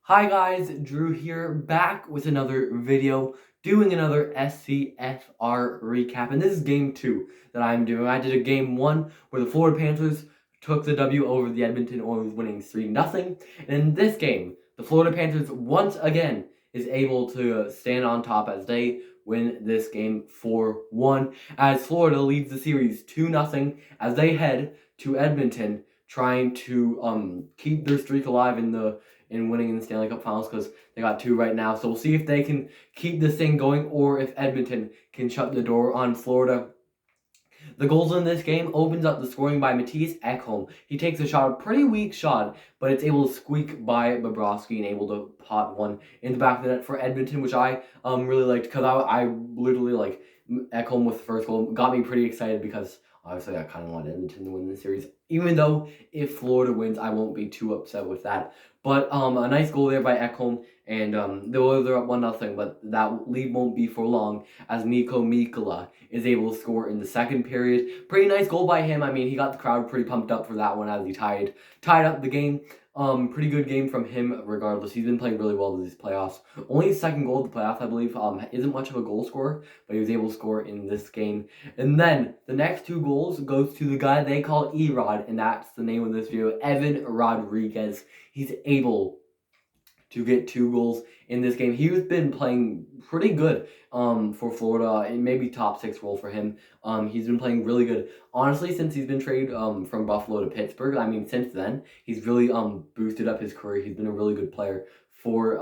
Hi guys, Drew here, back with another video, doing another SCFR recap, and this is game 2 that I'm doing. I did a game 1 where the Florida Panthers took the W over the Edmonton Oilers, winning 3-0, and in this game, the Florida Panthers once again is able to stand on top as they win this game 4-1, as Florida leads the series 2-0 as they head to Edmonton, trying to keep their streak alive in winning in the Stanley Cup Finals, because they got 2 right now. So we'll see if they can keep this thing going or if Edmonton can shut the door on Florida. The goals in this game opens up the scoring by Mattias Ekholm. He takes a shot, a pretty weak shot, but it's able to squeak by Bobrovsky and able to pot one in the back of the net for Edmonton, which I really liked, because I literally, like, Ekholm with the first goal got me pretty excited, because obviously I kind of want Edmonton to win the series. Even though if Florida wins, I won't be too upset with that. But a nice goal there by Ekholm, and the Oilers are up 1-0, but that lead won't be for long, as Nico Mikkola is able to score in the second period. Pretty nice goal by him. I mean, he got the crowd pretty pumped up for that one as he tied up the game. Pretty good game from him regardless. He's been playing really well in these playoffs. Only his second goal of the playoffs, I believe. Isn't much of a goal scorer, but he was able to score in this game. And then the next 2 goals goes to the guy they call E-Rod, and that's the name of this video, Evan Rodriguez. He's able to get 2 goals in this game. He's been playing pretty good for Florida. It may be top 6 role for him. He's been playing really good. Honestly, since he's been traded from Buffalo to Pittsburgh, I mean, since then, he's really boosted up his career. He's been a really good player for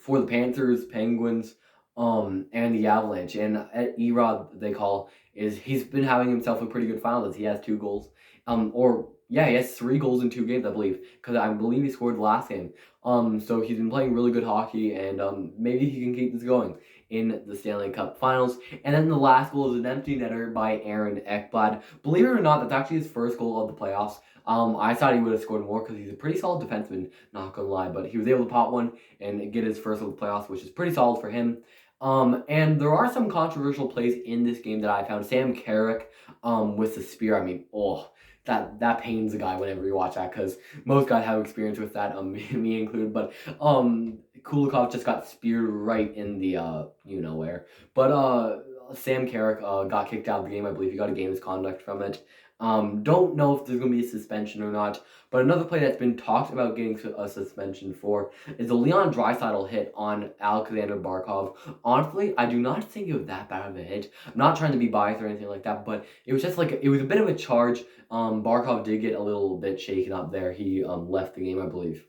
the Panthers, Penguins, and the Avalanche. And at E-Rod, they call, he's been having himself a pretty good finals. He has 2 goals. He has 3 goals in 2 games, I believe, because I believe he scored the last game. So he's been playing really good hockey, and maybe he can keep this going in the Stanley Cup Finals. And then the last goal is an empty netter by Aaron Ekblad. Believe it or not, that's actually his first goal of the playoffs. I thought he would have scored more, because he's a pretty solid defenseman, not gonna lie, but he was able to pot one and get his first of the playoffs, which is pretty solid for him. And there are some controversial plays in this game that I found. Sam Carrick with the spear. I mean, that pains a guy whenever you watch that, because most guys have experience with that, me included. But Kulikov just got speared right in the you know where. But Sam Carrick got kicked out of the game. I believe he got a game misconduct from it. Don't know if there's going to be a suspension or not. But another play that's been talked about getting a suspension for is the Leon Draisaitl hit on Alexander Barkov. Honestly, I do not think it was that bad of a hit. I'm not trying to be biased or anything like that, but it was just like, it was a bit of a charge. Barkov did get a little bit shaken up there. He left the game, I believe.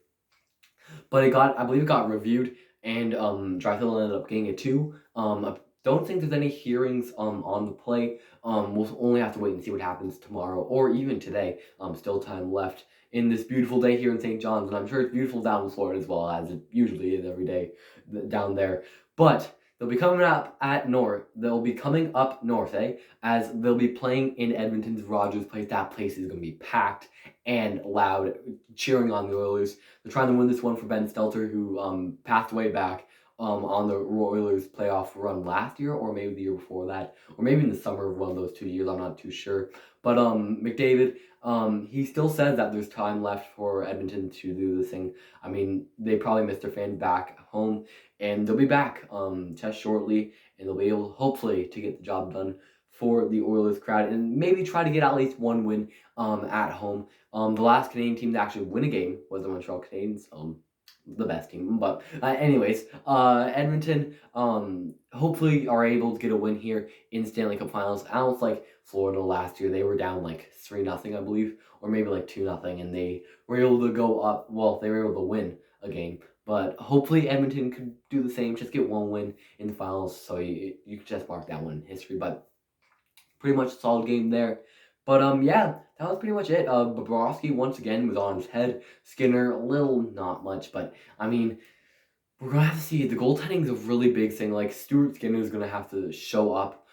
But I believe it got reviewed, and Draisaitl ended up getting a 2. I don't think there's any hearings on the play. We'll only have to wait and see what happens tomorrow, or even today. Still time left in this beautiful day here in St. John's, and I'm sure it's beautiful down in Florida as well, as it usually is every day down there. But they'll be coming up north, as they'll be playing in Edmonton's Rogers Place. That place is going to be packed and loud, cheering on the Oilers. They're trying to win this one for Ben Stelter, who passed away back on the Oilers playoff run last year, or maybe the year before that, or maybe in the summer of one of those 2 years. I'm not too sure. But McDavid, he still says that there's time left for Edmonton to do this thing. I mean, they probably missed their fans back home, and they'll be back just shortly, and they'll be able, hopefully, to get the job done for the Oilers crowd, and maybe try to get at least 1 win at home. The last Canadian team to actually win a game was the Montreal Canadiens, the best team. But anyways, Edmonton hopefully are able to get a win here in Stanley Cup Finals. Almost like Florida last year, they were down like 3-0, I believe, or maybe like 2-0, and they were able to go up. Well, they were able to win a game. But hopefully Edmonton could do the same, just get 1 win in the finals, so you could just mark that one in history. But pretty much a solid game there. But yeah, that was pretty much it. Bobrovsky once again was on his head. Skinner, a little, not much, but I mean, we're gonna have to see. The goaltending is a really big thing. Like, Stuart Skinner is gonna have to show up.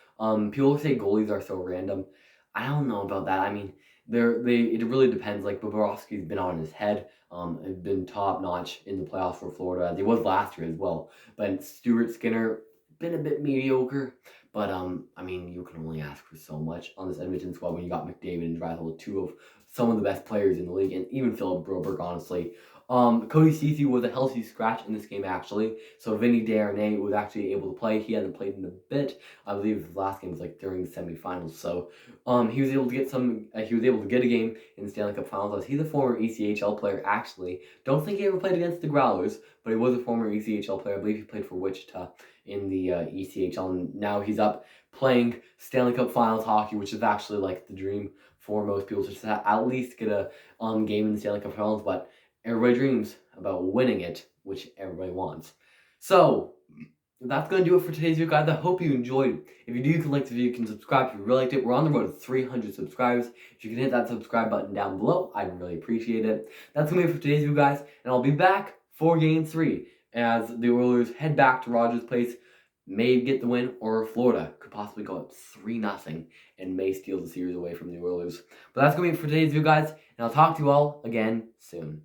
People say goalies are so random. I don't know about that. I mean, it really depends. Like, Bobrovsky's been on his head. Has been top notch in the playoffs for Florida, as he was last year as well. But Stuart Skinner been a bit mediocre. But I mean, you can only ask for so much on this Edmonton squad when you got McDavid and Draisaitl, 2 of some of the best players in the league, and even Philip Broberg, honestly. Cody Ceci was a healthy scratch in this game, actually. So Vinny Darnay was actually able to play. He hasn't played in a bit. I believe his last game was like during the semifinals. So he was able to get he was able to get a game in the Stanley Cup Finals. He's a former ECHL player, actually. Don't think he ever played against the Growlers, but he was a former ECHL player. I believe he played for Wichita in the ECHL, and now he's up playing Stanley Cup Finals hockey, which is actually like the dream for most people to at least get a game in the Stanley Cup Finals, but everybody dreams about winning it, which everybody wants. So that's going to do it for today's video, guys. I hope you enjoyed it. If you do, you can like the video, you can subscribe if you really liked it. We're on the road to 300 subscribers. If you can hit that subscribe button down below, I'd really appreciate it. That's going to be it for today's video, guys, and I'll be back for Game 3 as the Oilers head back to Rogers Place, may get the win, or Florida could possibly go up 3-0 and may steal the series away from the Oilers. But that's going to be it for today's video, guys, and I'll talk to you all again soon.